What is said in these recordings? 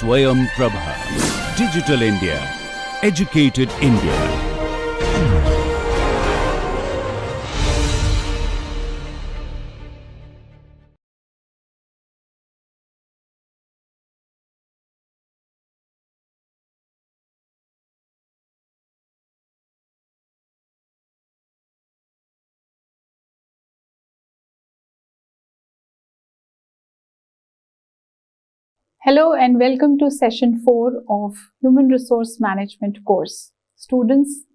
Swayam Prabha. Digital India. Educated India. Hello and welcome to session 4 of Human Resource Management course. Students,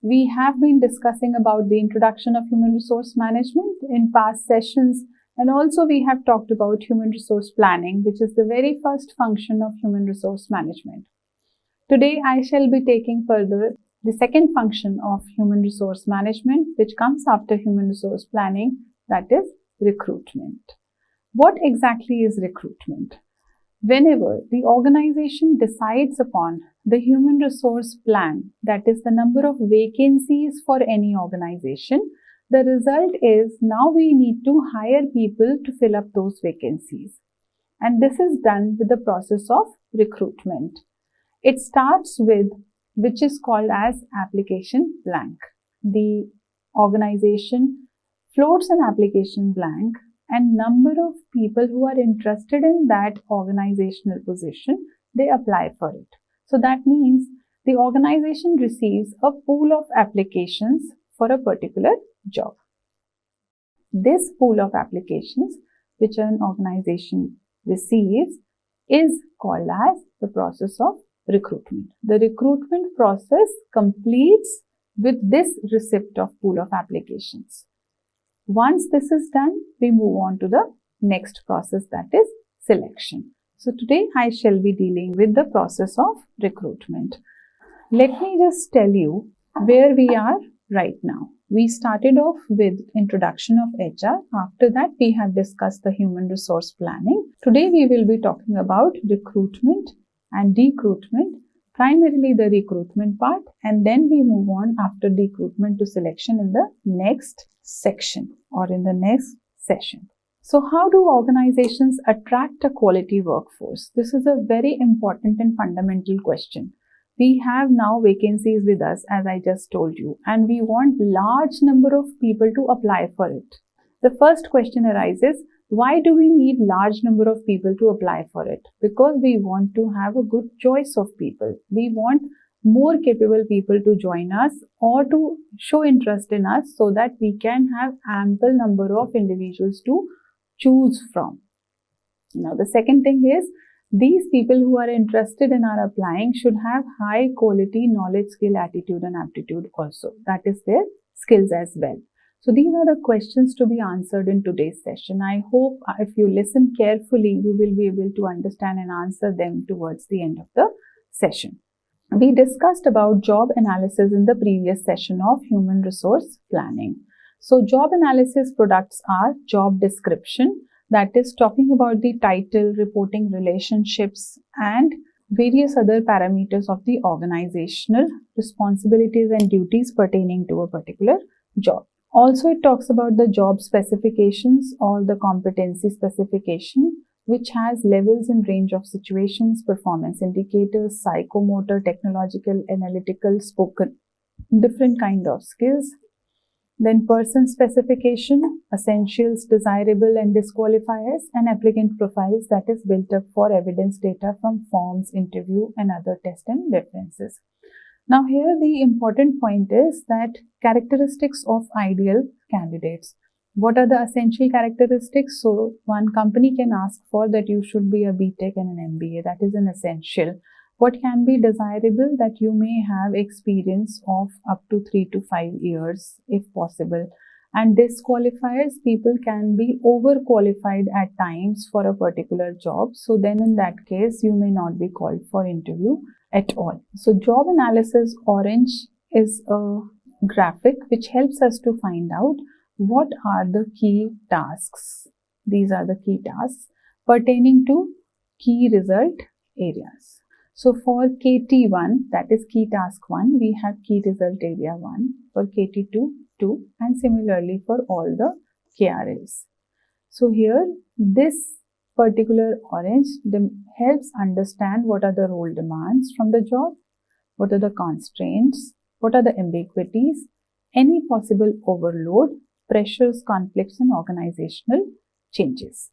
we have been discussing about the introduction of human resource management in past sessions, and also we have talked about human resource planning, which is the very first function of human resource management. Today I shall be taking further the second function of human resource management, which comes after human resource planning, that is recruitment. What exactly is recruitment? Whenever the organization decides upon the human resource plan, that is the number of vacancies for any organization, the result is now we need to hire people to fill up those vacancies. And this is done with the process of recruitment. It starts with which is called as application blank. The organization floats an application blank, and number of people who are interested in that organizational position, they apply for it. So that means the organization receives a pool of applications for a particular job. This pool of applications which an organization receives is called as the process of recruitment. The recruitment process completes with this receipt of pool of applications. Once this is done, we move on to the next process, that is selection. So today I shall be dealing with the process of recruitment. Let me just tell you where we are right now. We started off with introduction of HR. After that, we have discussed the human resource planning. Today we will be talking about recruitment and decruitment. Primarily the recruitment part, and then we move on after recruitment to selection in the next section or in the next session. So how do organizations attract a quality workforce? This is a very important and fundamental question. We have now vacancies with us, as I just told you, and we want large number of people to apply for it. The first question arises, why do we need large number of people to apply for it? Because we want to have a good choice of people. We want more capable people to join us or to show interest in us so that we can have ample number of individuals to choose from. Now the second thing is, these people who are interested in our applying should have high quality knowledge, skill, attitude and aptitude also. That is their skills as well. So these are the questions to be answered in today's session. I hope if you listen carefully, you will be able to understand and answer them towards the end of the session. We discussed about job analysis in the previous session of human resource planning. So job analysis products are job description, that is talking about the title, reporting relationships and various other parameters of the organizational responsibilities and duties pertaining to a particular job. Also, it talks about the job specifications or the competency specification, which has levels in range of situations, performance indicators, psychomotor, technological, analytical, spoken, different kind of skills. Then person specification, essentials, desirable and disqualifiers, and applicant profiles, that is built up for evidence data from forms, interview and other test and references. Now here the important point is that characteristics of ideal candidates. What are the essential characteristics? So one company can ask for that you should be a BTech and an MBA. That is an essential. What can be desirable? That you may have experience of up to 3 to 5 years if possible. And disqualifiers, people can be overqualified at times for a particular job. So then in that case, you may not be called for interview at all. So job analysis orange is a graphic which helps us to find out what are the key tasks. These are the key tasks pertaining to key result areas. So for KT1, that is key task 1, we have key result area 1, for KT2, 2, and similarly for all the KRAs. So here this particular orange helps understand what are the role demands from the job, what are the constraints, what are the ambiguities, any possible overload, pressures, conflicts, and organizational changes.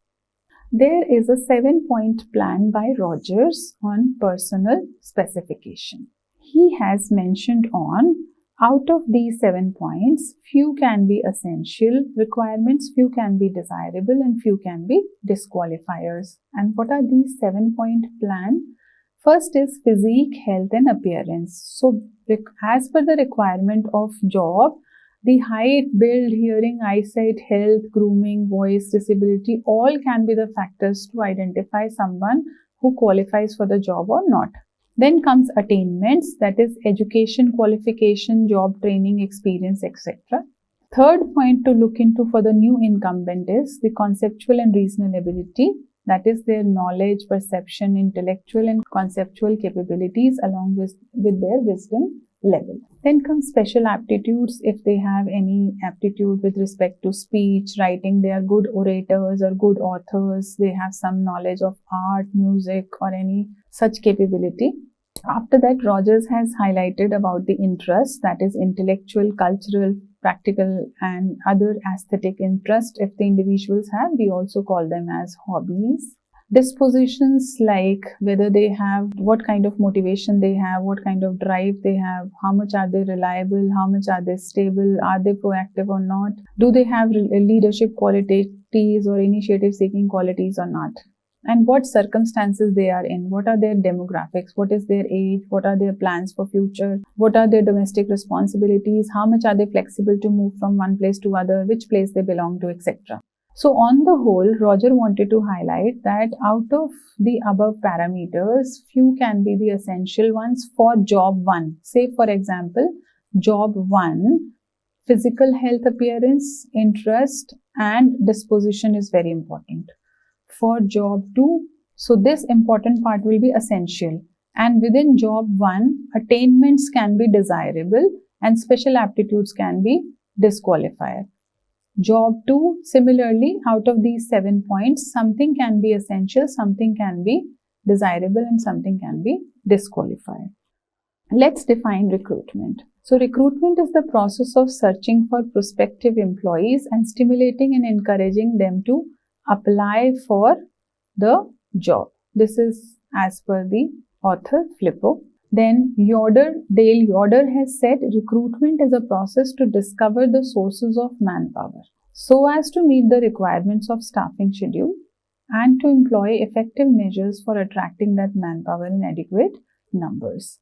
There is a 7-point plan by Rogers on personal specification. He has mentioned on, out of these 7 points, few can be essential requirements, few can be desirable, and few can be disqualifiers. And what are these 7-point plan? First is physique, health, and appearance. So, as per the requirement of job, the height, build, hearing, eyesight, health, grooming, voice, disability, all can be the factors to identify someone who qualifies for the job or not. Then comes attainments, that is education, qualification, job training, experience, etc. Third point to look into for the new incumbent is the conceptual and reasonable ability, that is their knowledge, perception, intellectual and conceptual capabilities along with their wisdom level. Then comes special aptitudes. If they have any aptitude with respect to speech, writing, they are good orators or good authors, they have some knowledge of art, music or any such capability. After that, Rogers has highlighted about the interests, that is intellectual, cultural, practical and other aesthetic interest. If the individuals have, we also call them as hobbies. Dispositions, like whether they have, what kind of motivation they have, what kind of drive they have, how much are they reliable, how much are they stable, are they proactive or not, do they have leadership qualities or initiative seeking qualities or not, and what circumstances they are in, what are their demographics, what is their age, what are their plans for future, what are their domestic responsibilities, how much are they flexible to move from one place to other, which place they belong to, etc. So on the whole, Roger wanted to highlight that out of the above parameters, few can be the essential ones for job 1. Say for example, job 1, physical health, appearance, interest and disposition is very important. For job 2, so this important part will be essential, and within job 1, attainments can be desirable and special aptitudes can be disqualifier. Job 2, similarly, out of these 7 points, something can be essential, something can be desirable and something can be disqualified. Let's define recruitment. So recruitment is the process of searching for prospective employees and stimulating and encouraging them to apply for the job. This is as per the author Flippo. Then Dale Yoder has said recruitment is a process to discover the sources of manpower so as to meet the requirements of staffing schedule and to employ effective measures for attracting that manpower in adequate numbers.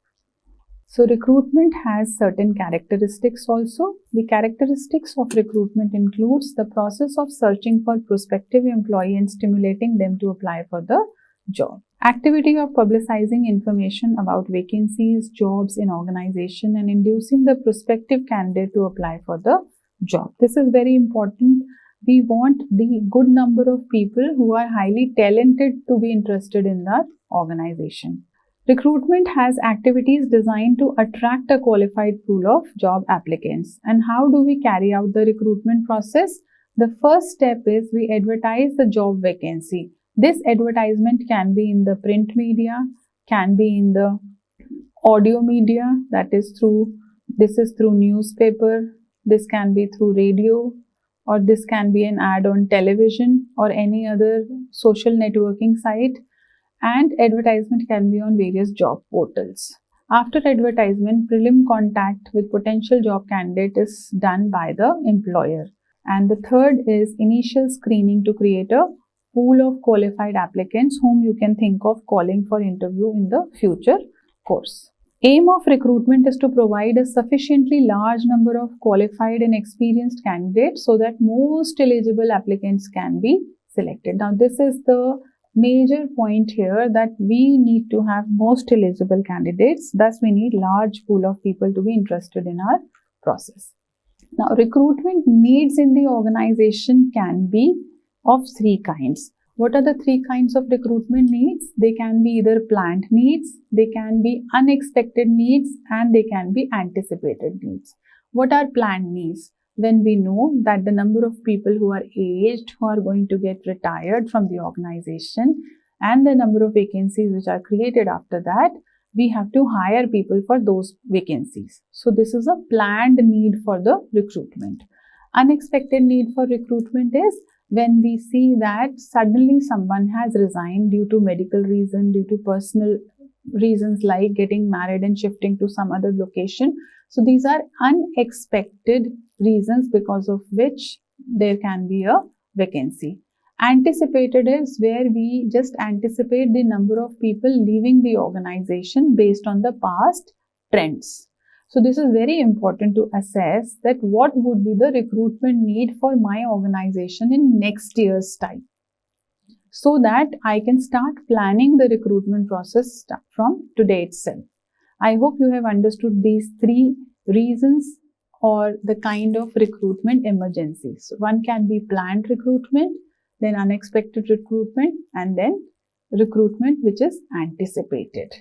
So recruitment has certain characteristics also. The characteristics of recruitment includes the process of searching for prospective employee and stimulating them to apply for the job. Activity of publicizing information about vacancies, jobs in organization and inducing the prospective candidate to apply for the job. This is very important. We want the good number of people who are highly talented to be interested in the organization. Recruitment has activities designed to attract a qualified pool of job applicants. And how do we carry out the recruitment process? The first step is we advertise the job vacancy. This advertisement can be in the print media, can be in the audio media, that is through newspaper, this can be through radio, or this can be an ad on television or any other social networking site, and advertisement can be on various job portals. After advertisement, prelim contact with potential job candidate is done by the employer. And the third is initial screening to create a pool of qualified applicants whom you can think of calling for interview in the future course. Aim of recruitment is to provide a sufficiently large number of qualified and experienced candidates so that most eligible applicants can be selected. Now, this is the major point here, that we need to have most eligible candidates. Thus, we need large pool of people to be interested in our process. Now, recruitment needs in the organization can be of 3 kinds. What are the 3 kinds of recruitment needs? They can be either planned needs, they can be unexpected needs, and they can be anticipated needs. What are planned needs? when we know that the number of people who are aged, who are going to get retired from the organization, and the number of vacancies which are created after that, we have to hire people for those vacancies. So this is a planned need for the recruitment. Unexpected need for recruitment is when we see that suddenly someone has resigned due to medical reason, due to personal reasons like getting married and shifting to some other location. So these are unexpected reasons because of which there can be a vacancy. Anticipated is where we just anticipate the number of people leaving the organization based on the past trends. So this is very important to assess that what would be the recruitment need for my organization in next year's time, so that I can start planning the recruitment process from today itself. I hope you have understood these three reasons or the kind of recruitment emergencies. So one can be planned recruitment, then unexpected recruitment, and then recruitment which is anticipated.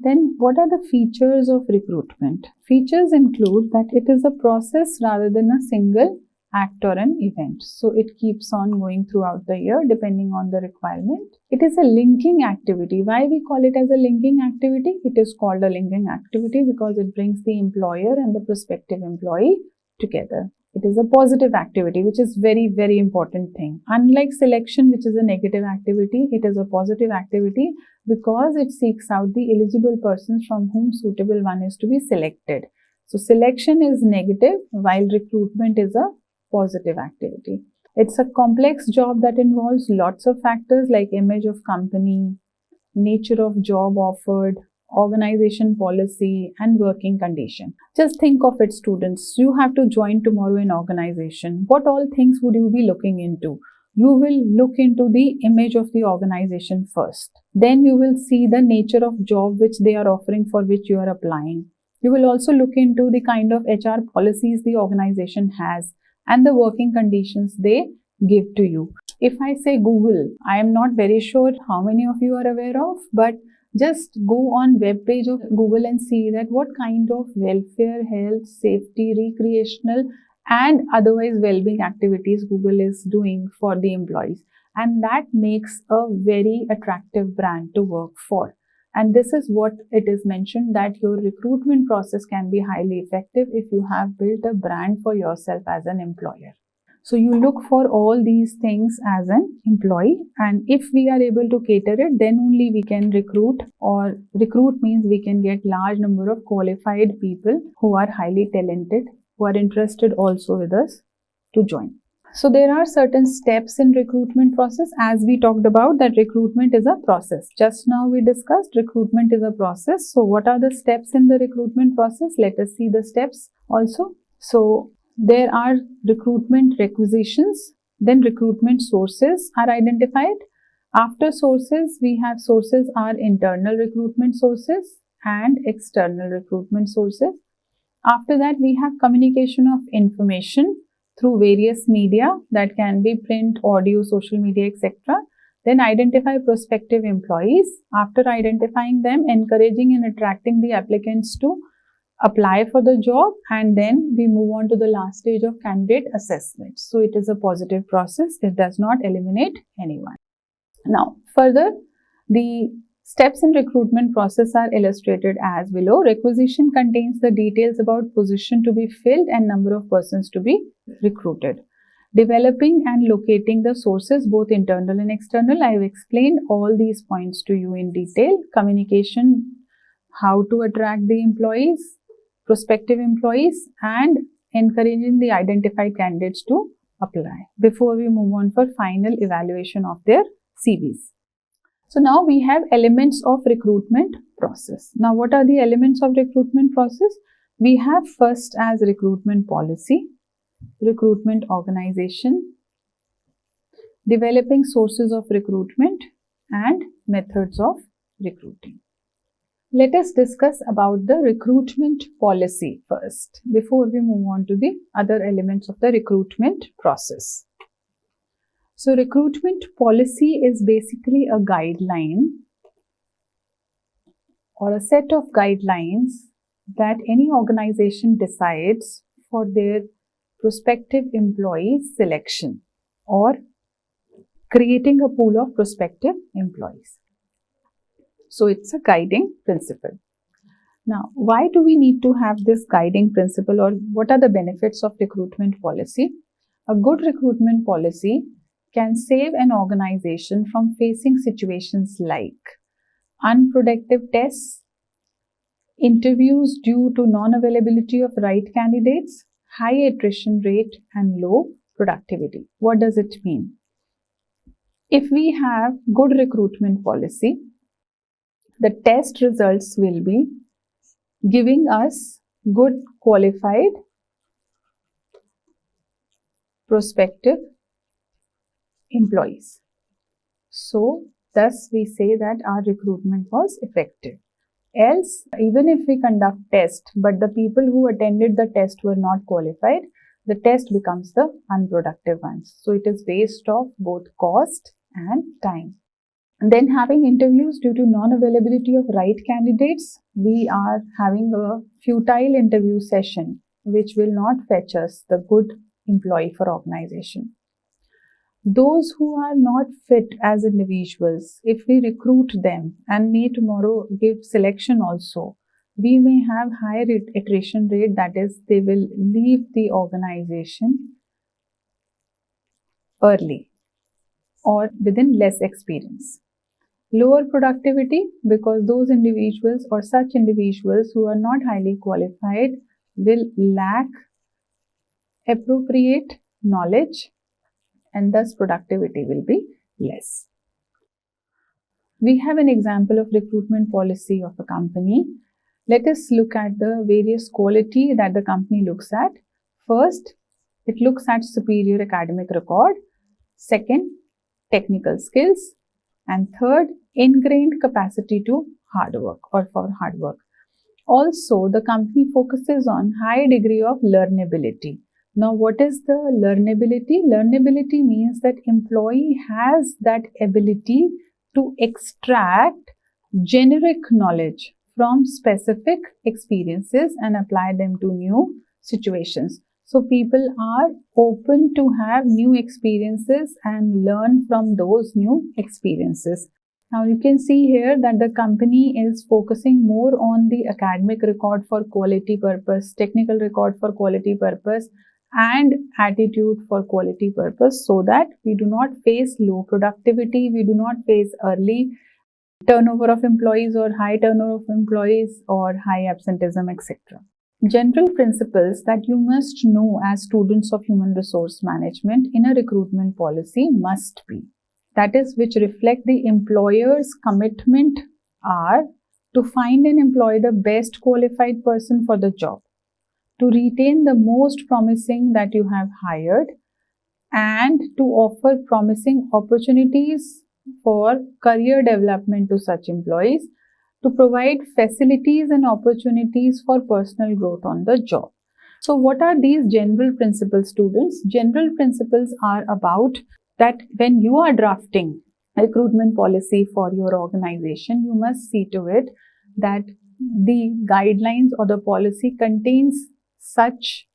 Then what are the features of recruitment? Features include that it is a process rather than a single act or an event. So it keeps on going throughout the year depending on the requirement. It is a linking activity. Why we call it as a linking activity? It is called a linking activity because it brings the employer and the prospective employee together. It is a positive activity, which is very, very important thing. Unlike selection, which is a negative activity, it is a positive activity because it seeks out the eligible persons from whom suitable one is to be selected. So selection is negative while recruitment is a positive activity. It's a complex job that involves lots of factors like image of company, nature of job offered, organization policy, and working condition. Just think of it, students. You have to join tomorrow an organization. What all things would you be looking into? You will look into the image of the organization first. Then you will see the nature of job which they are offering for which you are applying. You will also look into the kind of HR policies the organization has and the working conditions they give to you. If I say Google, I am not very sure how many of you are aware of, but just go on web page of Google and see that what kind of welfare, health, safety, recreational and otherwise well-being activities Google is doing for the employees. And that makes a very attractive brand to work for. And this is what it is mentioned that your recruitment process can be highly effective if you have built a brand for yourself as an employer. So you look for all these things as an employee, and if we are able to cater it, then only we can recruit, or recruit means we can get large number of qualified people who are highly talented, who are interested also with us to join. So there are certain steps in recruitment process. As we talked about that recruitment is a process. Just now we discussed recruitment is a process. So what are the steps in the recruitment process? Let us see the steps also. So there are recruitment requisitions, then recruitment sources are identified. After sources, we have sources are internal recruitment sources and external recruitment sources. After that, we have communication of information through various media that can be print, audio, social media, etc. Then identify prospective employees. After identifying them, encouraging and attracting the applicants to apply for the job, and then we move on to the last stage of candidate assessment. So it is a positive process. It does not eliminate anyone. Now, further, the steps in recruitment process are illustrated as below. Requisition contains the details about position to be filled and number of persons to be recruited. Developing and locating the sources, both internal and external. I have explained all these points to you in detail. Communication, how to attract the employees, prospective employees, and encouraging the identified candidates to apply before we move on for final evaluation of their CVs. So now we have elements of recruitment process. Now what are the elements of recruitment process? We have first as recruitment policy, recruitment organization, developing sources of recruitment, and methods of recruiting. Let us discuss about the recruitment policy first before we move on to the other elements of the recruitment process. So recruitment policy is basically a guideline or a set of guidelines that any organization decides for their prospective employee selection or creating a pool of prospective employees. So it's a guiding principle. Now, why do we need to have this guiding principle, or what are the benefits of recruitment policy? A good recruitment policy can save an organization from facing situations like unproductive tests, interviews due to non-availability of right candidates, high attrition rate, and low productivity. What does it mean? If we have good recruitment policy, the test results will be giving us good qualified prospective employees. So, thus we say that our recruitment was effective. Else, even if we conduct test, but the people who attended the test were not qualified, the test becomes the unproductive ones. So, it is waste of both cost and time. And then having interviews due to non-availability of right candidates, we are having a futile interview session which will not fetch us the good employee for organization. Those who are not fit as individuals, if we recruit them and may tomorrow give selection also, we may have higher attrition rate, that is, they will leave the organization early or within less experience. Lower productivity, because those individuals or such individuals who are not highly qualified will lack appropriate knowledge, and thus productivity will be less. We have an example of recruitment policy of a company. Let us look at the various quality that the company looks at. First, it looks at superior academic record. Second, technical skills. And third, ingrained capacity to hard work or for hard work. Also, the company focuses on high degree of learnability. Now, what is the learnability? Learnability means that employee has that ability to extract generic knowledge from specific experiences and apply them to new situations. So, people are open to have new experiences and learn from those new experiences. Now, you can see here that the company is focusing more on the academic record for quality purpose, technical record for quality purpose, and attitude for quality purpose, so that we do not face low productivity, we do not face early turnover of employees or high turnover of employees or high absenteeism, etc. General principles that you must know as students of human resource management in a recruitment policy must be, that is, which reflect the employer's commitment are to find and employ the best qualified person for the job, to retain the most promising that you have hired, and to offer promising opportunities for career development to such employees, to provide facilities and opportunities for personal growth on the job. So what are these general principles, students? General principles are about that when you are drafting recruitment policy for your organization, you must see to it that the guidelines or the policy contains such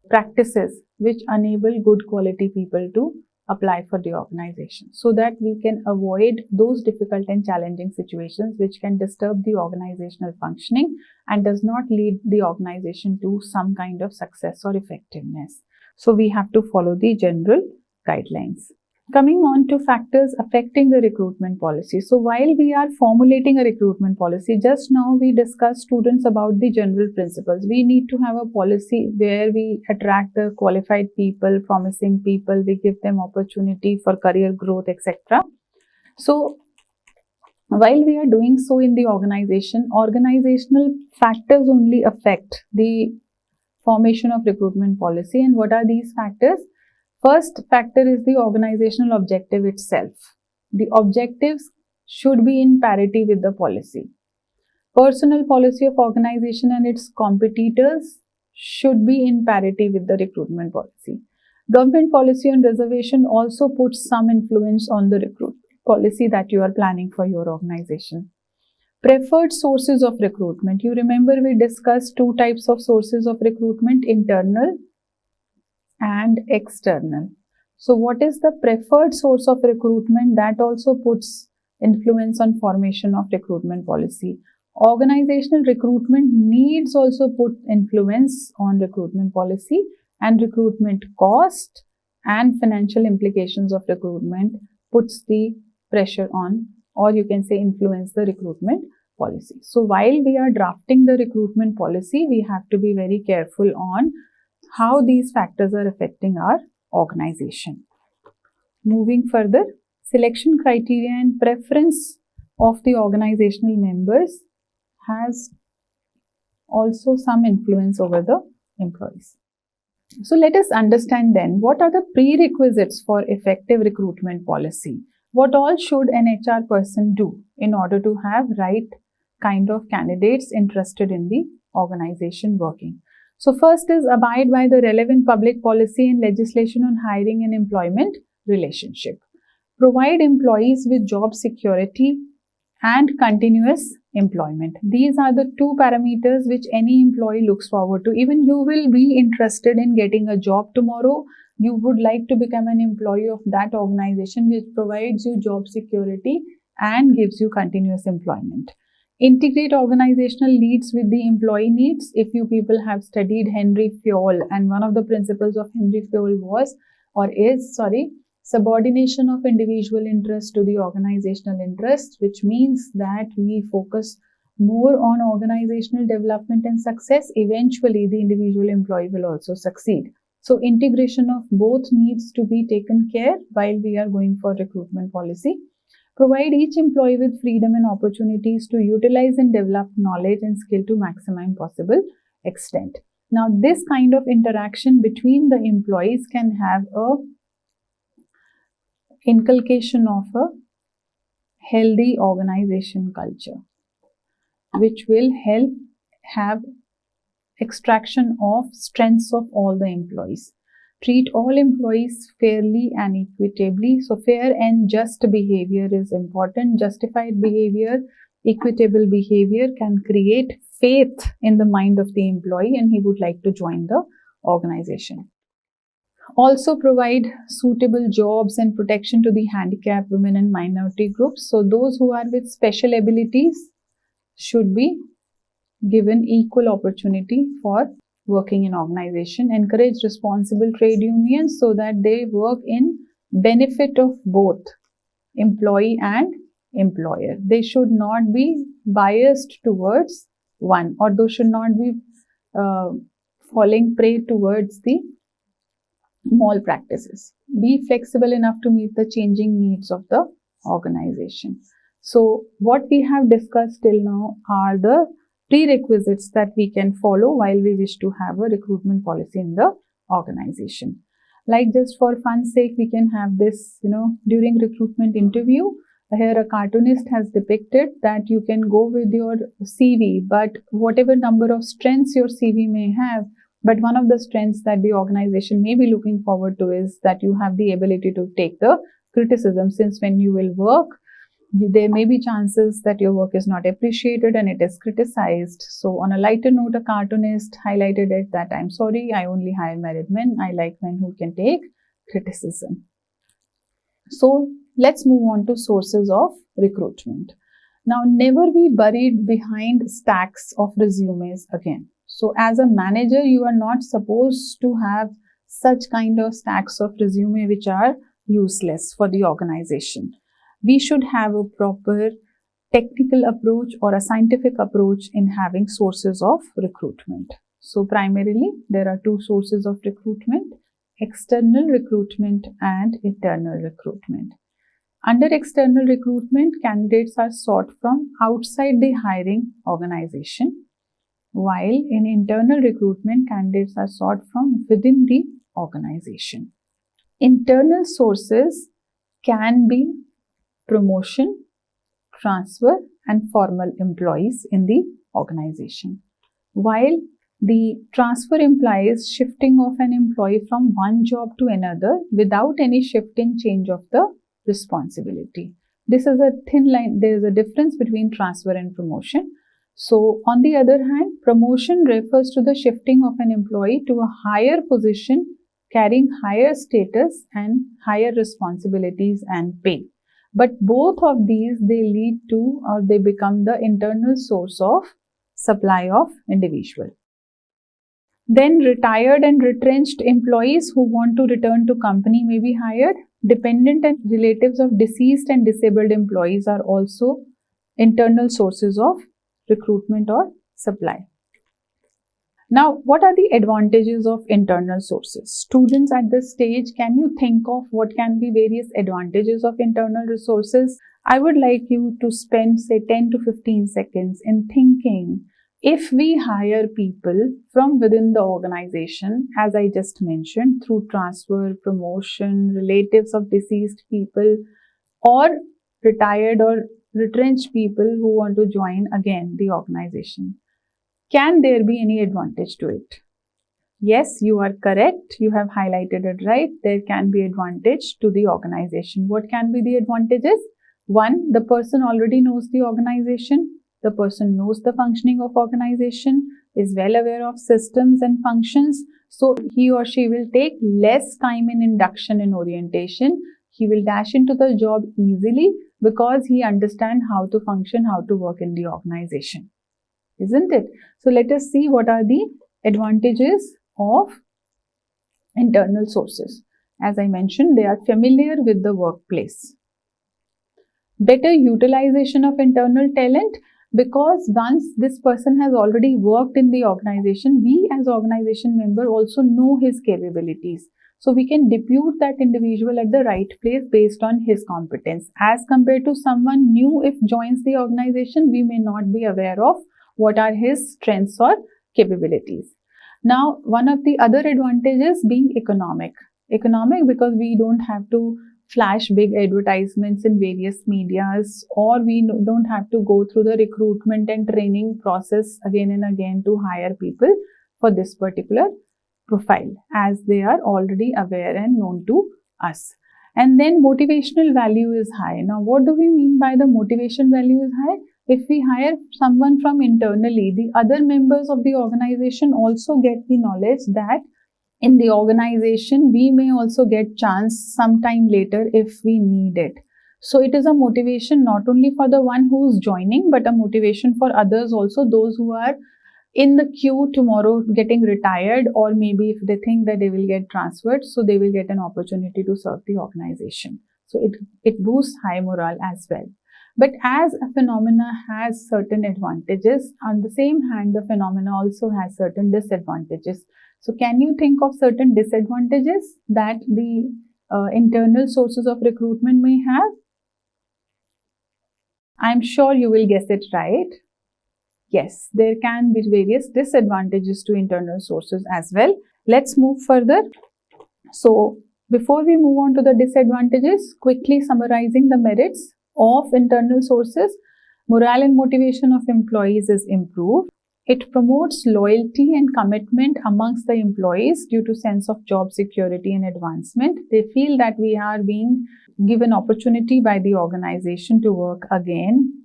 practices which enable good quality people to apply for the organization, so that we can avoid those difficult and challenging situations which can disturb the organizational functioning and does not lead the organization to some kind of success or effectiveness. So we have to follow the general guidelines. Coming on to factors affecting the recruitment policy. So while we are formulating a recruitment policy, just now we discussed, students, about the general principles. We need to have a policy where we attract the qualified people, promising people, we give them opportunity for career growth, etc. So while we are doing so in the organization, organizational factors only affect the formation of recruitment policy. And what are these factors? First factor is the organizational objective itself. The objectives should be in parity with the policy. Personal policy of organization and its competitors should be in parity with the recruitment policy. Government policy on reservation also puts some influence on the recruitment policy that you are planning for your organization. Preferred sources of recruitment. You remember we discussed two types of sources of recruitment: internal and external. So what is the preferred source of recruitment? That also puts influence on formation of recruitment policy. Organizational recruitment needs also put influence on recruitment policy, and recruitment cost and financial implications of recruitment puts the pressure on, or you can say influence the recruitment policy. So while we are drafting the recruitment policy, we have to be very careful on how these factors are affecting our organization. Moving further, selection criteria and preference of the organizational members has also some influence over the employees. So let us understand then what are the prerequisites for effective recruitment policy. What all should an HR person do in order to have right kind of candidates interested in the organization working. So first is abide by the relevant public policy and legislation on hiring and employment relationship. Provide employees with job security and continuous employment. These are the two parameters which any employee looks forward to. Even you will be interested in getting a job tomorrow. You would like to become an employee of that organization which provides you job security and gives you continuous employment. Integrate organizational needs with the employee needs. If you people have studied Henry Fayol, and one of the principles of Henry Fayol was or is, subordination of individual interest to the organizational interest, which means that we focus more on organizational development and success. Eventually, the individual employee will also succeed. So, integration of both needs to be taken care while we are going for recruitment policy. Provide each employee with freedom and opportunities to utilize and develop knowledge and skill to maximum possible extent. Now, this kind of interaction between the employees can have a inculcation of a healthy organization culture, which will help have extraction of strengths of all the employees. Treat all employees fairly and equitably. So fair and just behavior is important. Justified behavior, equitable behavior can create faith in the mind of the employee and he would like to join the organization. Also provide suitable jobs and protection to the handicapped, women and minority groups. So those who are with special abilities should be given equal opportunity for working in organization. Encourage responsible trade unions so that they work in benefit of both employee and employer. They should not be biased towards one, or they should not be falling prey towards the malpractices. Be flexible enough to meet the changing needs of the organization. So what we have discussed till now are the prerequisites that we can follow while we wish to have a recruitment policy in the organization. Like just for fun's sake, we can have this, during recruitment interview, here a cartoonist has depicted that you can go with your CV, but whatever number of strengths your CV may have, but one of the strengths that the organization may be looking forward to is that you have the ability to take the criticism, since when you will work, there may be chances that your work is not appreciated and it is criticized. So on a lighter note, a cartoonist highlighted it that I'm sorry, I only hire married men. I like men who can take criticism. So let's move on to sources of recruitment. Now, never be buried behind stacks of resumes again. So as a manager, you are not supposed to have such kind of stacks of resume which are useless for the organization. We should have a proper technical approach or a scientific approach in having sources of recruitment. So primarily, there are two sources of recruitment: external recruitment and internal recruitment. Under external recruitment, candidates are sought from outside the hiring organization, while in internal recruitment, candidates are sought from within the organization. Internal sources can be promotion, transfer, and formal employees in the organization, while the transfer implies shifting of an employee from one job to another without any shifting change of the responsibility. This is a thin line. There is a difference between transfer and promotion. So, on the other hand, promotion refers to the shifting of an employee to a higher position carrying higher status and higher responsibilities and pay. But both of these, they lead to or they become the internal source of supply of individual. Then retired and retrenched employees who want to return to company may be hired. Dependent and relatives of deceased and disabled employees are also internal sources of recruitment or supply. Now, what are the advantages of internal sources? Students at this stage, can you think of what can be various advantages of internal resources? I would like you to spend say 10 to 15 seconds in thinking, if we hire people from within the organization, as I just mentioned, through transfer, promotion, relatives of deceased people, or retired or retrenched people who want to join again the organization, can there be any advantage to it? Yes, you are correct. You have highlighted it right. There can be advantage to the organization. What can be the advantages? One, the person already knows the organization. The person knows the functioning of organization, is well aware of systems and functions. So he or she will take less time in induction and orientation. He will dash into the job easily because he understands how to function, how to work in the organization. Isn't it? So let us see what are the advantages of internal sources. As I mentioned, they are familiar with the workplace. Better utilization of internal talent, because once this person has already worked in the organization, we as organization member also know his capabilities. So we can depute that individual at the right place based on his competence. As compared to someone new, if joins the organization, we may not be aware of what are his strengths or capabilities. Now, one of the other advantages being economic. Economic because we don't have to flash big advertisements in various medias, or we don't have to go through the recruitment and training process again and again to hire people for this particular profile, as they are already aware and known to us. And then motivational value is high. Now, what do we mean by the motivation value is high? If we hire someone from internally, the other members of the organization also get the knowledge that in the organization, we may also get chance sometime later if we need it. So it is a motivation not only for the one who is joining, but a motivation for others also, those who are in the queue tomorrow getting retired, or maybe if they think that they will get transferred, so they will get an opportunity to serve the organization. So it boosts high morale as well. But as a phenomena has certain advantages, on the same hand, the phenomena also has certain disadvantages. So can you think of certain disadvantages that the internal sources of recruitment may have? I'm sure you will guess it right. Yes, there can be various disadvantages to internal sources as well. Let's move further. So before we move on to the disadvantages, quickly summarizing the merits of internal sources. Morale and motivation of employees is improved. It promotes loyalty and commitment amongst the employees due to sense of job security and advancement. They feel that we are being given opportunity by the organization to work again.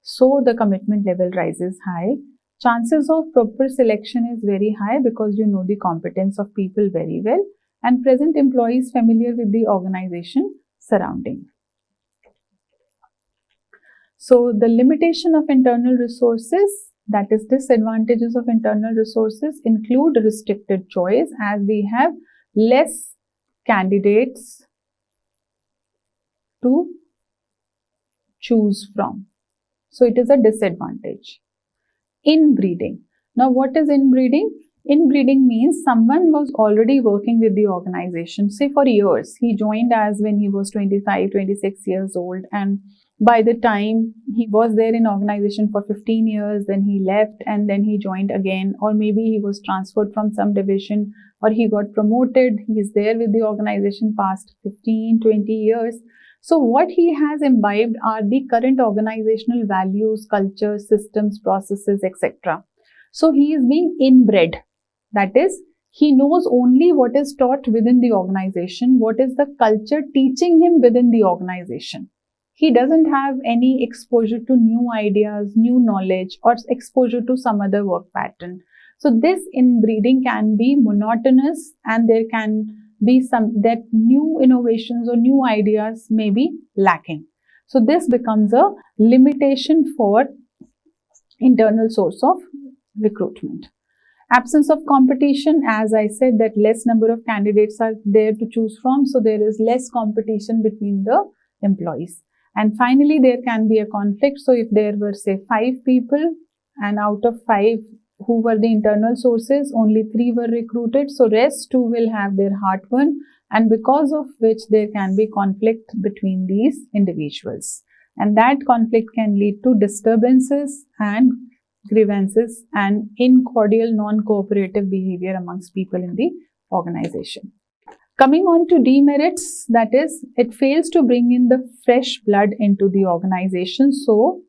So the commitment level rises high. Chances of proper selection is very high because you know the competence of people very well, and present employees familiar with the organization surrounding. So the limitation of internal resources, that is disadvantages of internal resources, include restricted choice, as we have less candidates to choose from. So it is a disadvantage. Inbreeding. Now what is inbreeding? Inbreeding means someone was already working with the organization, say for years. He joined as when he was 25, 26 years old, and by the time he was there in organization for 15 years, then he left and then he joined again, or maybe he was transferred from some division, or he got promoted. He is there with the organization past 15, 20 years. So what he has imbibed are the current organizational values, culture, systems, processes, etc. So he is being inbred. That is, he knows only what is taught within the organization, what is the culture teaching him within the organization. He doesn't have any exposure to new ideas, new knowledge, or exposure to some other work pattern. So this inbreeding can be monotonous, and there can be some that new innovations or new ideas may be lacking. So this becomes a limitation for internal source of recruitment. Absence of competition, as I said, that less number of candidates are there to choose from, so there is less competition between the employees. And finally, there can be a conflict. So if there were, say, 5 people, and out of 5 who were the internal sources, only 3 were recruited, so rest 2 will have their heart won, and because of which there can be conflict between these individuals. And that conflict can lead to disturbances and grievances and incordial, non-cooperative behavior amongst people in the organization. Coming on to demerits, that is, it fails to bring in the fresh blood into the organization. So,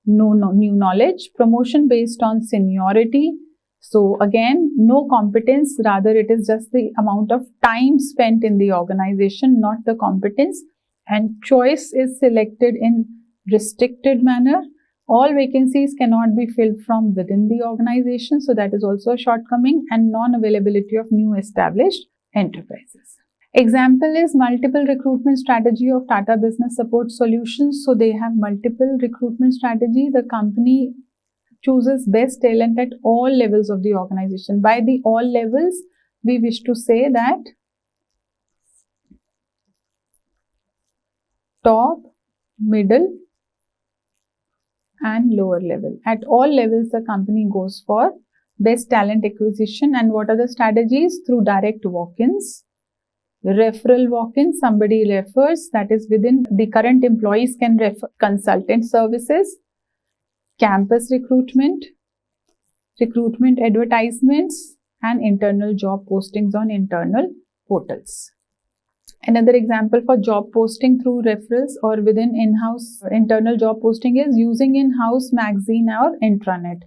no new knowledge, promotion based on seniority. So again, no competence, rather it is just the amount of time spent in the organization, not the competence. And choice is selected in restricted manner. All vacancies cannot be filled from within the organization, so that is also a shortcoming, and non-availability of new established enterprises. Example is multiple recruitment strategy of Tata Business Support Solutions. So they have multiple recruitment strategy. The company chooses best talent at all levels of the organization. By the all levels, we wish to say that top, middle, and lower level. At all levels, the company goes for best talent acquisition. And what are the strategies? Through direct walk-ins, referral walk-ins, somebody refers, that is within the current employees can refer, consultant services, campus recruitment, recruitment advertisements, and internal job postings on internal portals. Another example for job posting through referrals or within in-house internal job posting is using in-house magazine or intranet.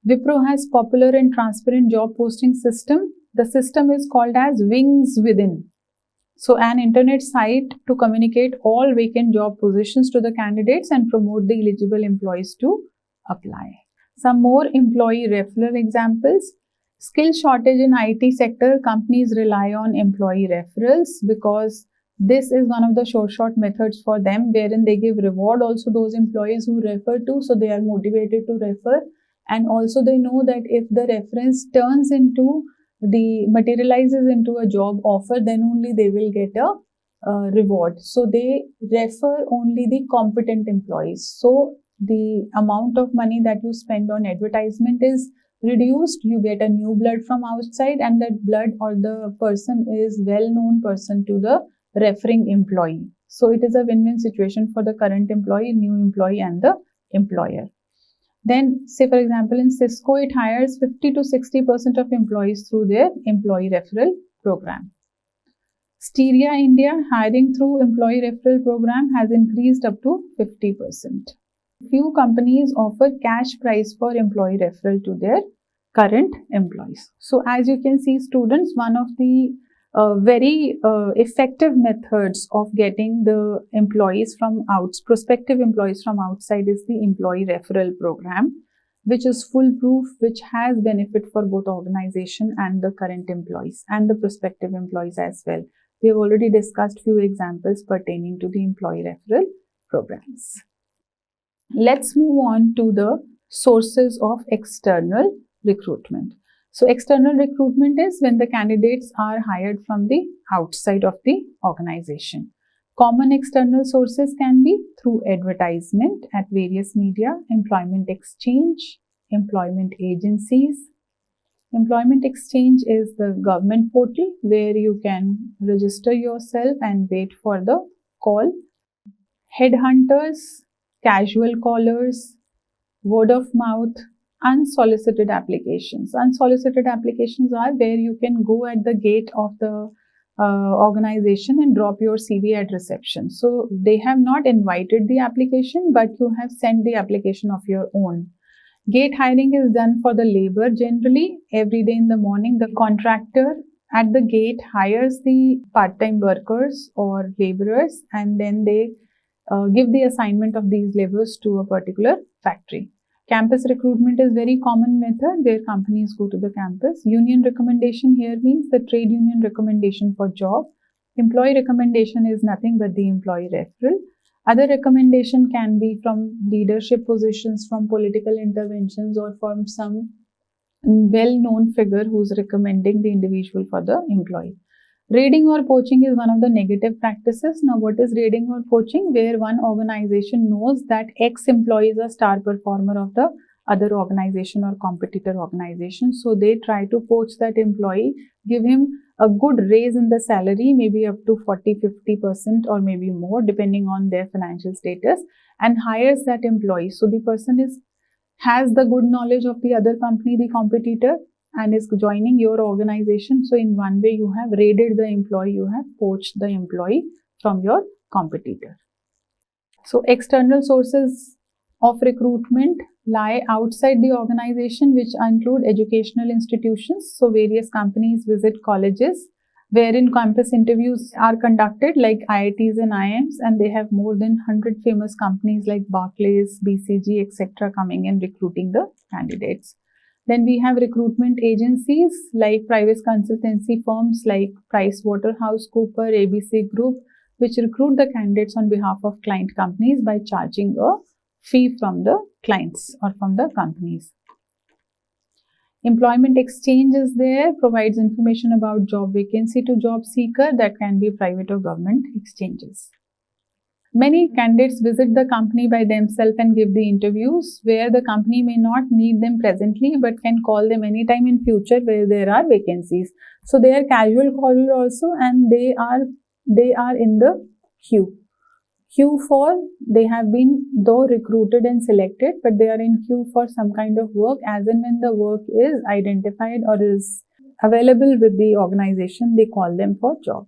Wipro has popular and transparent job posting system. The system is called as Wings Within. So an internet site to communicate all vacant job positions to the candidates and promote the eligible employees to apply. Some more employee referral examples. Skill shortage in IT sector, companies rely on employee referrals because this is one of the short methods for them, wherein they give reward also those employees who refer to, so they are motivated to refer, and also they know that if the reference turns into materializes into a job offer, then only they will get a reward. So they refer only the competent employees. So the amount of money that you spend on advertisement is reduced. You get a new blood from outside, and that blood or the person is well-known person to the referring employee. So it is a win-win situation for the current employee, new employee, and the employer. Then, say for example, in Cisco, it hires 50 to 60% of employees through their employee referral program. Steria India, hiring through employee referral program has increased up to 50%. Few companies offer cash prize for employee referral to their current employees. So as you can see, students, one of the very effective methods of getting the employees from prospective employees from outside is the employee referral program, which is foolproof, which has benefit for both organization and the current employees and the prospective employees as well. We have already discussed few examples pertaining to the employee referral programs. Let's move on to the sources of external recruitment. So external recruitment is when the candidates are hired from the outside of the organization. Common external sources can be through advertisement at various media, employment exchange, employment agencies. Employment exchange is the government portal where you can register yourself and wait for the call. Headhunters, casual callers, word of mouth, unsolicited applications. Unsolicited applications are where you can go at the gate of the organization and drop your CV at reception. So they have not invited the application, but you have sent the application of your own. Gate hiring is done for the labor generally. Every day in the morning, the contractor at the gate hires the part-time workers or laborers, and then they give the assignment of these laborers to a particular factory. Campus recruitment is very common method where companies go to the campus. Union recommendation here means the trade union recommendation for job. Employee recommendation is nothing but the employee referral. Other recommendation can be from leadership positions, from political interventions, or from some well-known figure who's recommending the individual for the employee. Raiding or poaching is one of the negative practices. Now, what is raiding or poaching? Where one organization knows that ex-employee is a star performer of the other organization or competitor organization. So, they try to poach that employee, give him a good raise in the salary, maybe up to 40-50% or maybe more depending on their financial status, and hires that employee. So, the person has the good knowledge of the other company, the competitor, and is joining your organization. So in one way you have raided the employee, you have poached the employee from your competitor. So external sources of recruitment lie outside the organization, which include educational institutions. So various companies visit colleges wherein campus interviews are conducted, like IITs and IIMs, and they have more than 100 famous companies like Barclays, BCG, etc. coming and recruiting the candidates. Then we have recruitment agencies like private consultancy firms like PricewaterhouseCoopers, ABC Group, which recruit the candidates on behalf of client companies by charging a fee from the clients or from the companies. Employment exchange is there, provides information about job vacancy to job seeker. That can be private or government exchanges. Many candidates visit the company by themselves and give the interviews, where the company may not need them presently but can call them anytime in future where there are vacancies. So they are casual caller also, and they are in the queue. Queue for, they have been though recruited and selected, but they are in queue for some kind of work. As and when the work is identified or is available with the organization, they call them for job.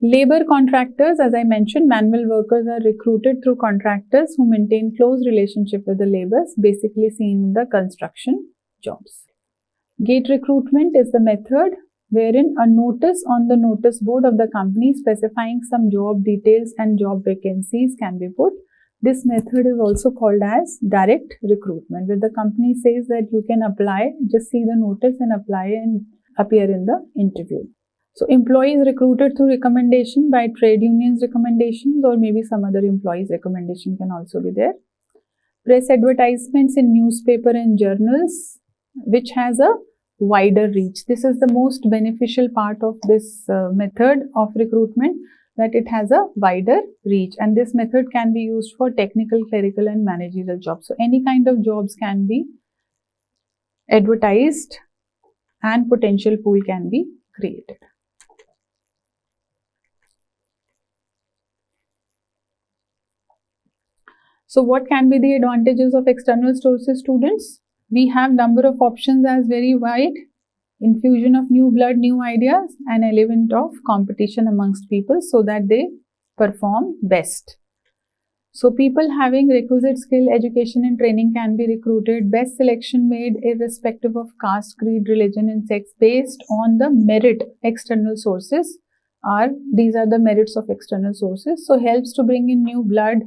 Labor contractors, as I mentioned, manual workers are recruited through contractors who maintain close relationship with the laborers, basically seen in the construction jobs. Gate recruitment is the method wherein a notice on the notice board of the company specifying some job details and job vacancies can be put. This method is also called as direct recruitment, where the company says that you can apply, just see the notice and apply and appear in the interview. So employees recruited through recommendation by trade unions recommendations, or maybe some other employees recommendation can also be there. Press advertisements in newspaper and journals, which has a wider reach. This is the most beneficial part of this method of recruitment, that it has a wider reach, and this method can be used for technical, clerical and managerial jobs. So any kind of jobs can be advertised and potential pool can be created. So what can be the advantages of external sources, students? We have number of options as very wide, infusion of new blood, new ideas, and element of competition amongst people so that they perform best. So people having requisite skill, education and training can be recruited. Best selection made irrespective of caste, creed, religion and sex based on the merit. External sources these are the merits of external sources. So helps to bring in new blood.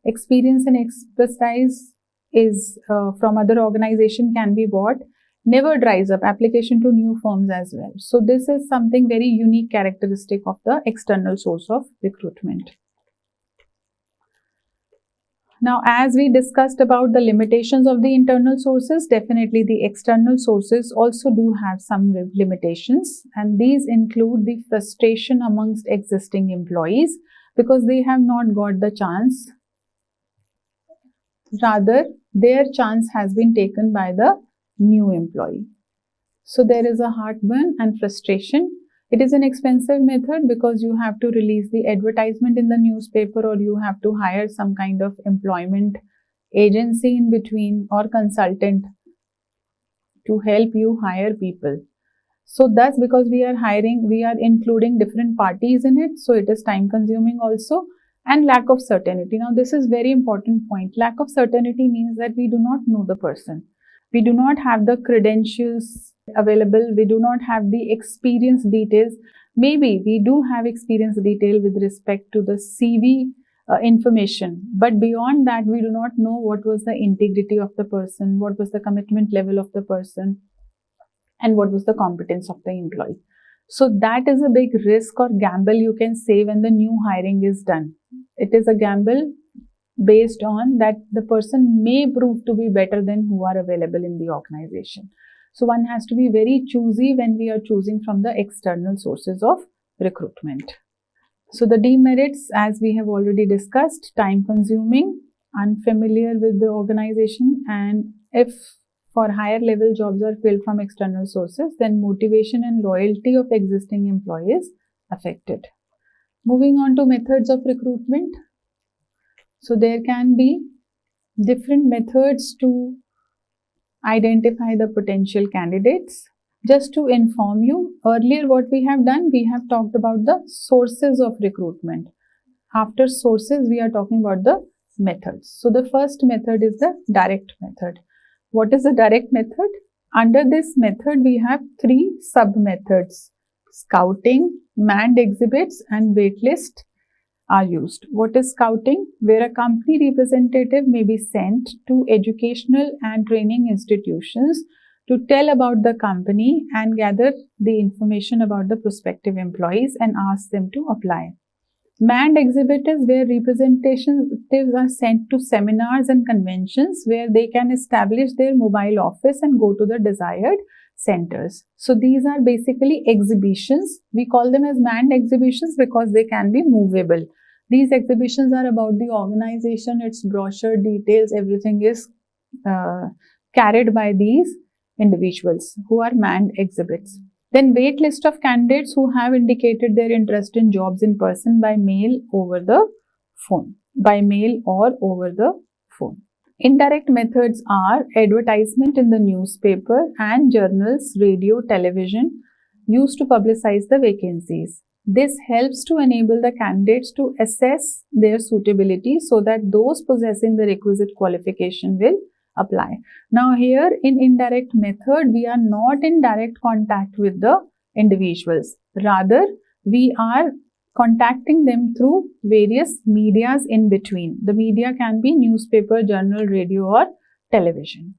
Experience and expertise is from other organization can be bought. Never dries up, application to new firms as well. So this is something very unique characteristic of the external source of recruitment. Now, as we discussed about the limitations of the internal sources, definitely the external sources also do have some limitations, and these include the frustration amongst existing employees because they have not got the chance. Rather, their chance has been taken by the new employee. So there is a heartburn and frustration. It is an expensive method because you have to release the advertisement in the newspaper, or you have to hire some kind of employment agency in between or consultant to help you hire people. So that's because we are including different parties in it. So it is time consuming also. And lack of certainty. Now, this is very important point. Lack of certainty means that we do not know the person. We do not have the credentials available. We do not have the experience details. Maybe we do have experience detail with respect to the CV information. But beyond that, we do not know what was the integrity of the person, what was the commitment level of the person, and what was the competence of the employee. So that is a big risk or gamble, you can say, when the new hiring is done. It is a gamble based on that the person may prove to be better than who are available in the organization. So one has to be very choosy when we are choosing from the external sources of recruitment. So the demerits, as we have already discussed, time consuming, unfamiliar with the organization, and if for higher level jobs are filled from external sources, then motivation and loyalty of existing employees affected. Moving on to methods of recruitment. So there can be different methods to identify the potential candidates. Just to inform you, earlier what we have done, we have talked about the sources of recruitment. After sources, we are talking about the methods. So the first method is the direct method. What is the direct method? Under this method, we have three sub-methods. Scouting, manned exhibits, and waitlist are used. What is scouting? Where a company representative may be sent to educational and training institutions to tell about the company and gather the information about the prospective employees and ask them to apply. Manned exhibit is where representatives are sent to seminars and conventions where they can establish their mobile office and go to the desired centers. So these are basically exhibitions. We call them as manned exhibitions because they can be movable. These exhibitions are about the organization, its brochure, details, everything is carried by these individuals who are manned exhibits. Then wait list of candidates who have indicated their interest in jobs in person by mail over the phone, Indirect methods are advertisement in the newspaper and journals, radio, television used to publicize the vacancies. This helps to enable the candidates to assess their suitability so that those possessing the requisite qualification will apply. Now here in indirect method, we are not in direct contact with the individuals. Rather, we are contacting them through various medias in between. The media can be newspaper, journal, radio, or television.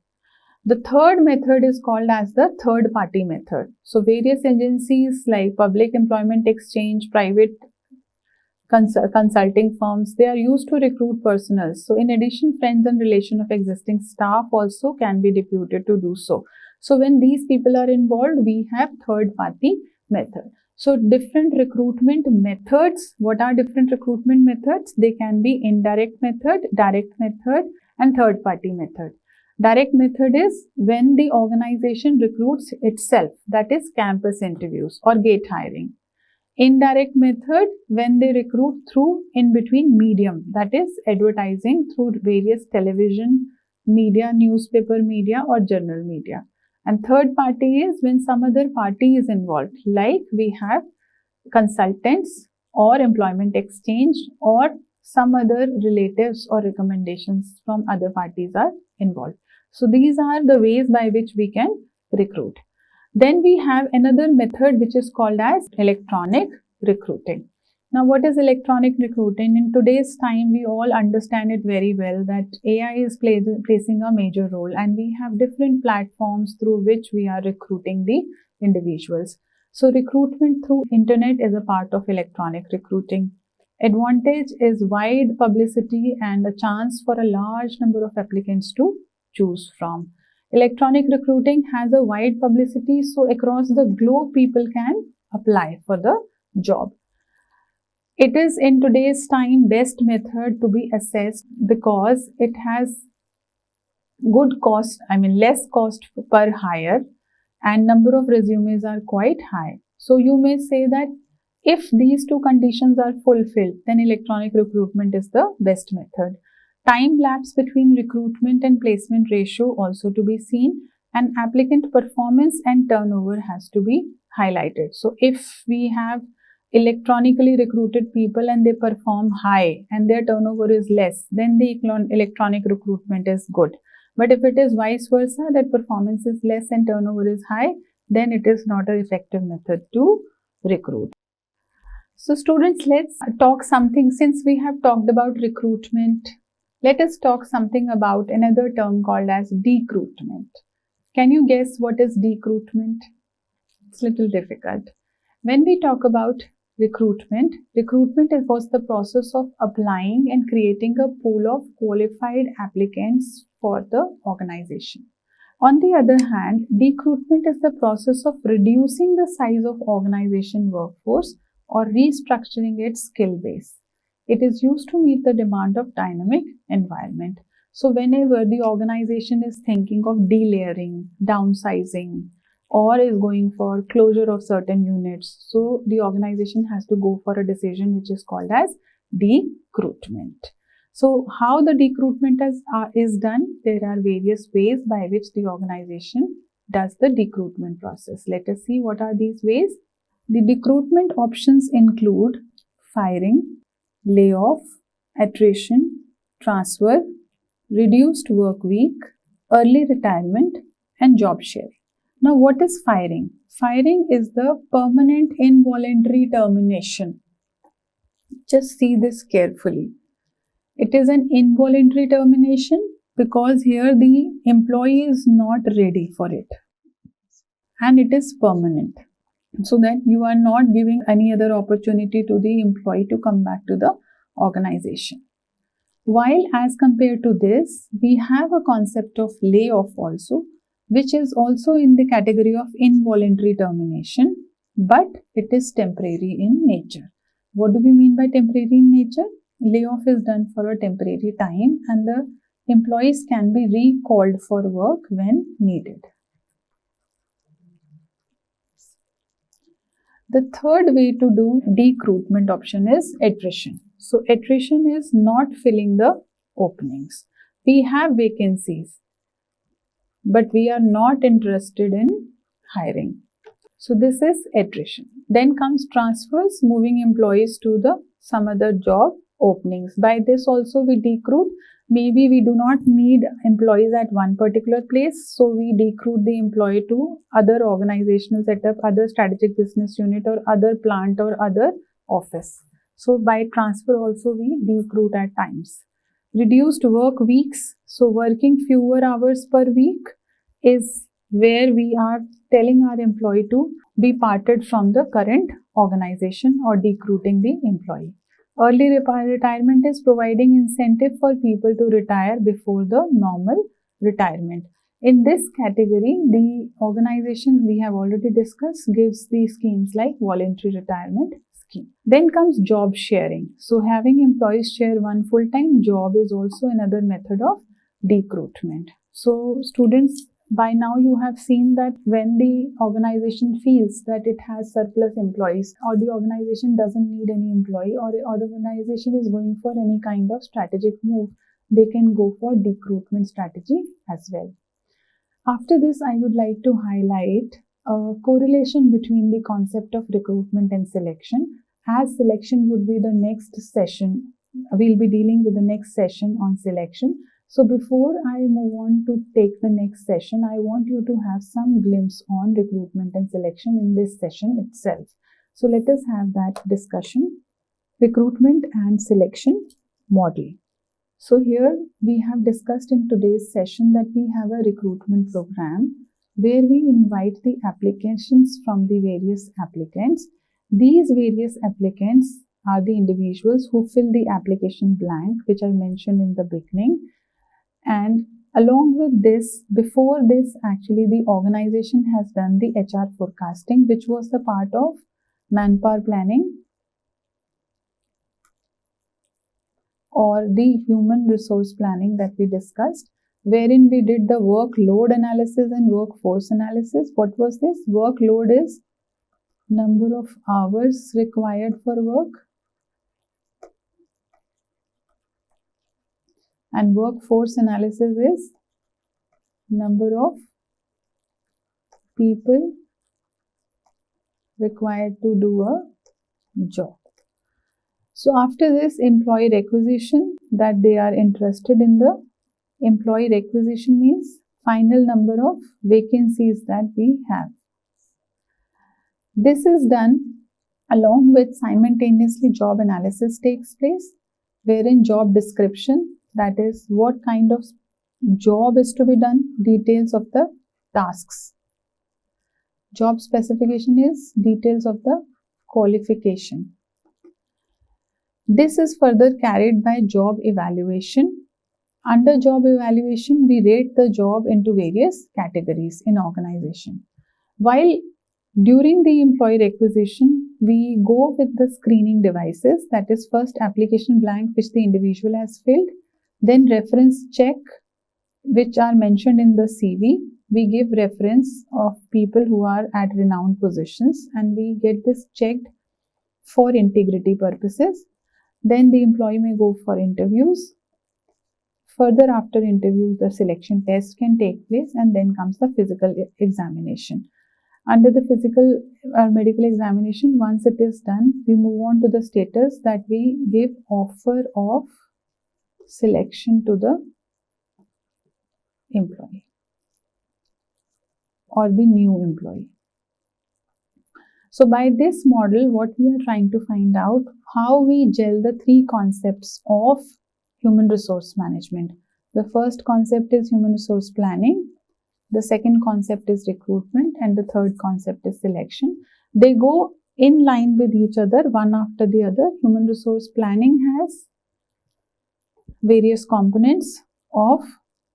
The third method is called as the third party method. So various agencies like Public Employment Exchange, private consulting firms, they are used to recruit personnel. So in addition, friends and relation of existing staff also can be deputed to do so. So when these people are involved, we have third party method. So different recruitment methods. What are different recruitment methods? They can be indirect method, direct method, and third party method. Direct method is when the organization recruits itself, that is campus interviews or gate hiring. Indirect method, when they recruit through in between medium, that is advertising through various television media, newspaper media, or journal media. And third party is when some other party is involved, like we have consultants or employment exchange or some other relatives or recommendations from other parties are involved. So these are the ways by which we can recruit. Then we have another method which is called as electronic recruiting. Now what is electronic recruiting? In today's time, we all understand it very well that AI is placing a major role, and we have different platforms through which we are recruiting the individuals. So recruitment through internet is a part of electronic recruiting. Advantage is wide publicity and a chance for a large number of applicants to choose from. Electronic recruiting has a wide publicity, so across the globe people can apply for the job. It is in today's time best method to be assessed because it has good cost, less cost per hire, and number of resumes are quite high. So you may say that if these two conditions are fulfilled, then electronic recruitment is the best method. Time lapse between recruitment and placement ratio also to be seen, and applicant performance and turnover has to be highlighted. So if we have electronically recruited people and they perform high and their turnover is less, then the electronic recruitment is good. But if it is vice versa, that performance is less and turnover is high, then it is not an effective method to recruit. So students, let's talk something, since we have talked about recruitment, let us talk something about another term called as decruitment. Can you guess what is decruitment? It's a little difficult. When we talk about recruitment was the process of applying and creating a pool of qualified applicants for the organization. On the other hand, decruitment is the process of reducing the size of organization workforce or restructuring its skill base. It is used to meet the demand of dynamic environment. So whenever the organization is thinking of delayering, downsizing, or is going for closure of certain units, so the organization has to go for a decision which is called as decruitment. So how the decruitment is done? There are various ways by which the organization does the decruitment process. Let us see what are these ways. The decruitment options include firing, layoff, attrition, transfer, reduced work week, early retirement, and job share. Now, what is firing? Firing is the permanent involuntary termination. Just see this carefully. It is an involuntary termination because here the employee is not ready for it, and it is permanent, so that you are not giving any other opportunity to the employee to come back to the organization. While as compared to this, we have a concept of layoff also, which is also in the category of involuntary termination, but it is temporary in nature. What do we mean by temporary in nature? Layoff is done for a temporary time and the employees can be recalled for work when needed. The third way to do decruitment option is attrition. So attrition is not filling the openings. We have vacancies, but we are not interested in hiring. So this is attrition. Then comes transfers, moving employees to some other job openings. By this also we decruit. Maybe we do not need employees at one particular place, so we decruit the employee to other organizational setup, other strategic business unit, or other plant or other office. So by transfer also we decruit at times. Reduced work weeks, so working fewer hours per week is where we are telling our employee to be parted from the current organization or decruiting the employee. Early retirement is providing incentive for people to retire before the normal retirement. In this category, the organization we have already discussed gives the schemes like voluntary retirement scheme. Then comes job sharing. So having employees share one full-time job is also another method of decruitment. So students, by now you have seen that when the organization feels that it has surplus employees, or the organization doesn't need any employee, or the organization is going for any kind of strategic move, they can go for decruitment strategy as well. After this, I would like to highlight a correlation between the concept of recruitment and selection, as selection would be the next session. We'll be dealing with the next session on selection. So before I move on to take the next session, I want you to have some glimpse on recruitment and selection in this session itself. So let us have that discussion. Recruitment and selection model. So here we have discussed in today's session that we have a recruitment program where we invite the applications from the various applicants. These various applicants are the individuals who fill the application blank, which I mentioned in the beginning. And along with this, before this, actually the organization has done the HR forecasting, which was the part of manpower planning or the human resource planning that we discussed, wherein we did the workload analysis and workforce analysis. What was this? Workload is number of hours required for work, and workforce analysis is number of people required to do a job. So after this, employee requisition, that they are interested in the employee requisition means final number of vacancies that we have. This is done Along with simultaneously job analysis takes place, wherein job description, that is what kind of job is to be done, details of the tasks. Job specification is details of the qualification. This is further carried by job evaluation. Under job evaluation, we rate the job into various categories in organization. While during the employee requisition, we go with the screening devices, that is first application blank which the individual has filled, then reference check which are mentioned in the CV. We give reference of people who are at renowned positions and we get this checked for integrity purposes. Then the employee may go for interviews. Further, after interviews, the selection test can take place and then comes the physical examination. Under the physical or medical examination, once it is done, we move on to the status that we give offer of selection to the employee or the new employee. So by this model, what we are trying to find out, how we gel the three concepts of human resource management. The first concept is human resource planning. The second concept is recruitment and the third concept is selection. They go in line with each other, one after the other. Human resource planning has various components of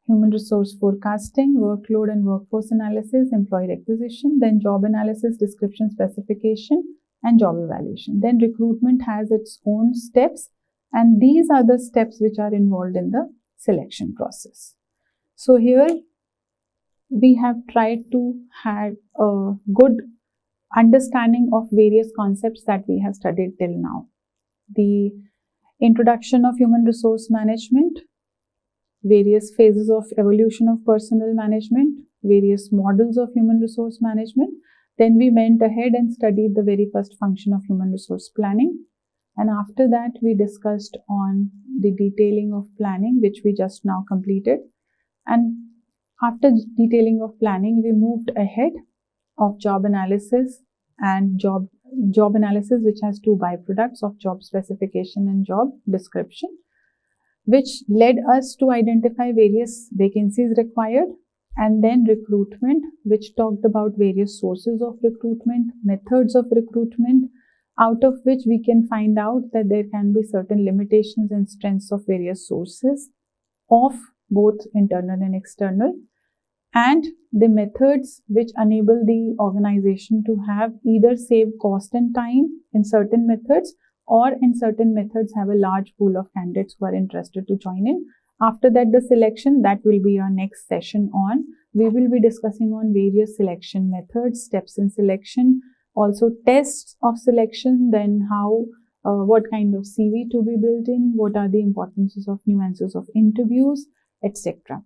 human resource forecasting, workload and workforce analysis, employee requisition, then job analysis, description, specification and job evaluation. Then recruitment has its own steps and these are the steps which are involved in the selection process. So here we have tried to have a good understanding of various concepts that we have studied till now. The introduction of human resource management, various phases of evolution of personnel management, various models of human resource management. Then we went ahead and studied the very first function of human resource planning. And after that, we discussed on the detailing of planning, which we just now completed. And after detailing of planning, we moved ahead of job analysis and job analysis, which has two byproducts of job specification and job description, which led us to identify various vacancies required, and then recruitment, which talked about various sources of recruitment, methods of recruitment, out of which we can find out that there can be certain limitations and strengths of various sources of both internal and external, and the methods which enable the organization to have either save cost and time in certain methods, or in certain methods have a large pool of candidates who are interested to join in. After that, the selection, that will be our next session on. We will be discussing on various selection methods, steps in selection, also tests of selection, then how, what kind of CV to be built in, what are the importances of nuances of interviews, etc.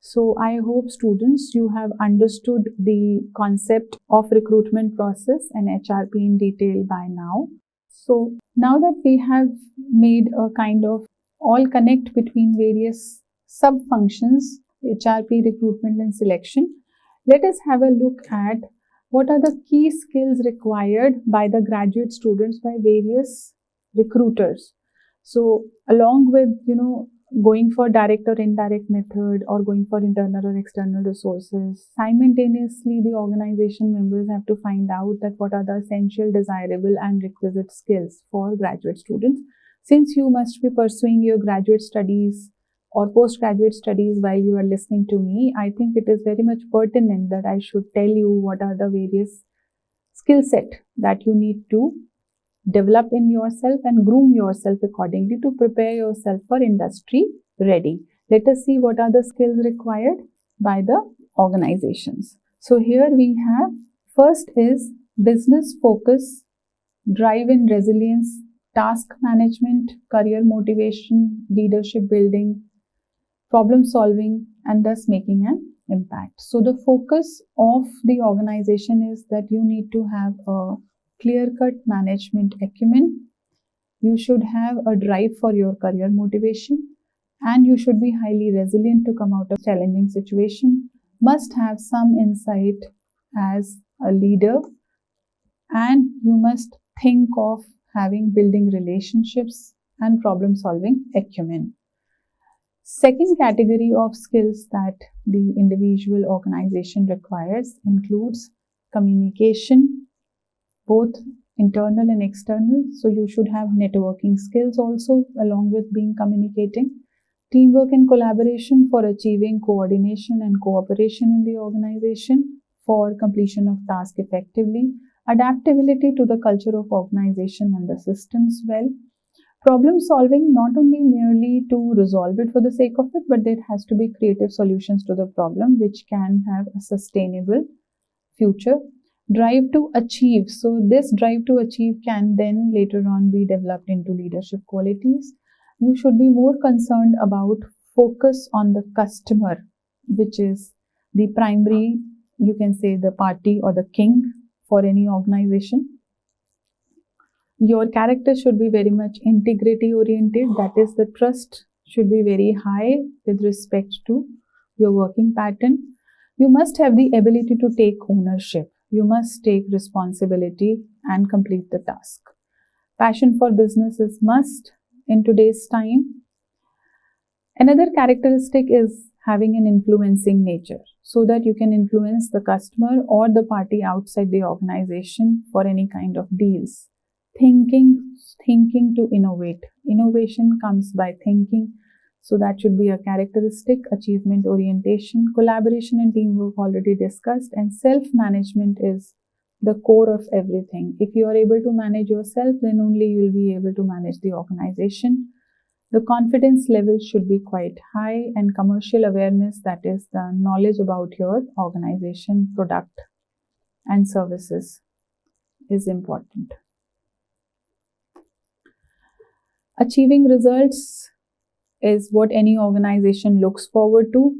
So I hope students, you have understood the concept of recruitment process and HRP in detail by now. So now that we have made a kind of all connect between various sub-functions, HRP, recruitment and selection, let us have a look at what are the key skills required by the graduate students by various recruiters. So along with, going for direct or indirect method or going for internal or external resources, simultaneously the organization members have to find out that what are the essential, desirable and requisite skills for graduate students. Since you must be pursuing your graduate studies or postgraduate studies while you are listening to me, I think it is very much pertinent that I should tell you what are the various skill set that you need to develop in yourself and groom yourself accordingly to prepare yourself for industry ready. Let us see what are the skills required by the organizations. So here we have, first is business focus, drive and resilience, task management, career motivation, leadership building, problem solving, and thus making an impact. So the focus of the organization is that you need to have a clear-cut management acumen, you should have a drive for your career motivation, and you should be highly resilient to come out of challenging situation, must have some insight as a leader, and you must think of building relationships and problem solving acumen. Second category of skills that the individual organization requires includes communication, both internal and external. So you should have networking skills also along with being communicating. Teamwork and collaboration for achieving coordination and cooperation in the organization for completion of tasks effectively. Adaptability to the culture of organization and the systems well. Problem solving, not only merely to resolve it for the sake of it, but there has to be creative solutions to the problem which can have a sustainable future. Drive to achieve. So this drive to achieve can then later on be developed into leadership qualities. You should be more concerned about focus on the customer, which is the primary, you can say, the party or the king for any organization. Your character should be very much integrity oriented. That is, the trust should be very high with respect to your working pattern. You must have the ability to take ownership. You must take responsibility and complete the task. Passion for business is must in today's time. Another characteristic is having an influencing nature, so that you can influence the customer or the party outside the organization for any kind of deals. Thinking to innovate. Innovation comes by thinking. So that should be a characteristic. Achievement orientation, collaboration and teamwork already discussed, and self-management is the core of everything. If you are able to manage yourself, then only you will be able to manage the organization. The confidence level should be quite high, and commercial awareness, that is the knowledge about your organization, product and services, is important. Achieving results is what any organization looks forward to.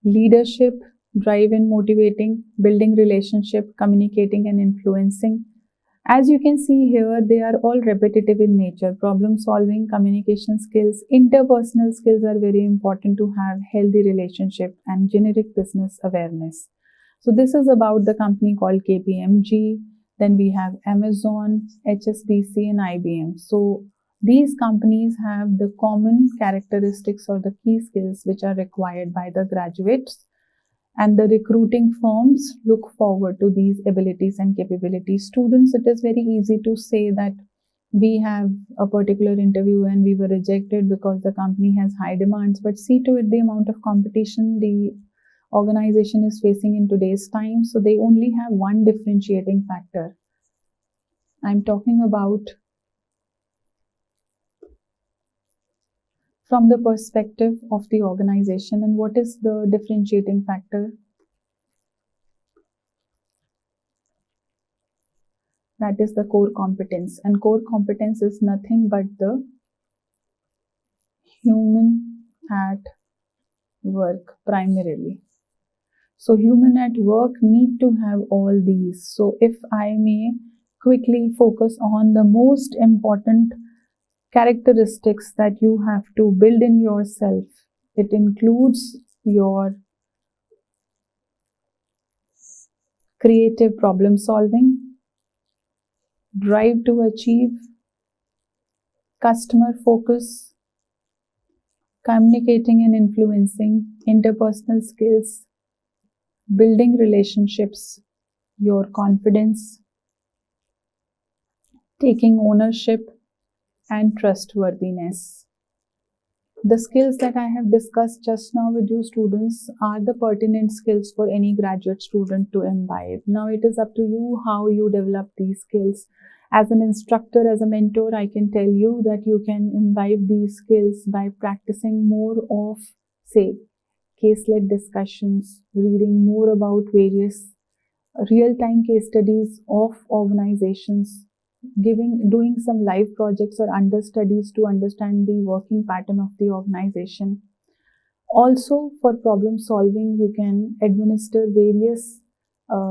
Leadership, drive in motivating, building relationship, communicating and influencing. As you can see here, they are all repetitive in nature. Problem solving, communication skills, interpersonal skills are very important to have healthy relationship, and generic business awareness. So this is about the company called KPMG. Then we have Amazon, HSBC and IBM. So these companies have the common characteristics or the key skills which are required by the graduates, and the recruiting firms look forward to these abilities and capabilities. Students, it is very easy to say that we have a particular interview and we were rejected because the company has high demands, but see to it the amount of competition the organization is facing in today's time. So they only have one differentiating factor. I'm talking about from the perspective of the organization. And what is the differentiating factor? That is the core competence. And core competence is nothing but the human at work primarily. So human at work need to have all these. So if I may quickly focus on the most important characteristics that you have to build in yourself, it includes your creative problem solving, drive to achieve, customer focus, communicating and influencing, interpersonal skills, building relationships, your confidence, taking ownership, and trustworthiness. The skills that I have discussed just now with you students are the pertinent skills for any graduate student to imbibe. Now it is up to you how you develop these skills. As an instructor, as a mentor, I can tell you that you can imbibe these skills by practicing more of, say, case-led discussions, reading more about various real-time case studies of organizations, doing some live projects or understudies to understand the working pattern of the organization. Also, for problem solving, you can administer various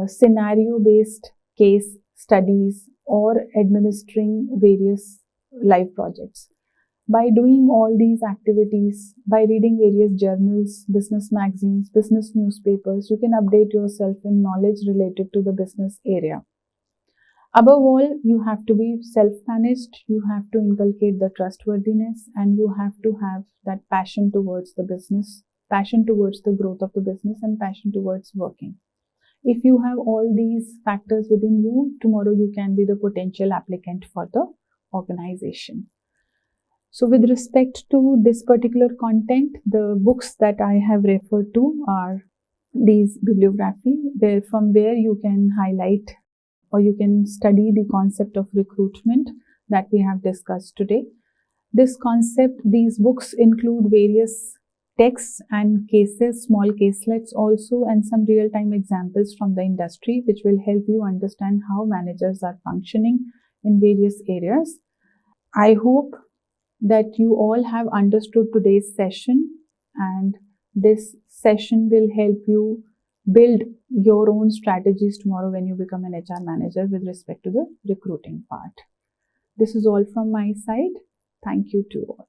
scenario-based case studies or administering various live projects. By doing all these activities, by reading various journals, business magazines, business newspapers, you can update yourself in knowledge related to the business area. Above all, you have to be self-managed, you have to inculcate the trustworthiness, and you have to have that passion towards the business, passion towards the growth of the business, and passion towards working. If you have all these factors within you, tomorrow you can be the potential applicant for the organization. So with respect to this particular content, the books that I have referred to are these bibliography, from where you can highlight or you can study the concept of recruitment that we have discussed today. This concept, these books include various texts and cases, small caselets also, and some real-time examples from the industry, which will help you understand how managers are functioning in various areas. I hope that you all have understood today's session, and this session will help you build your own strategies tomorrow when you become an HR manager with respect to the recruiting part. This is all from my side. Thank you to all.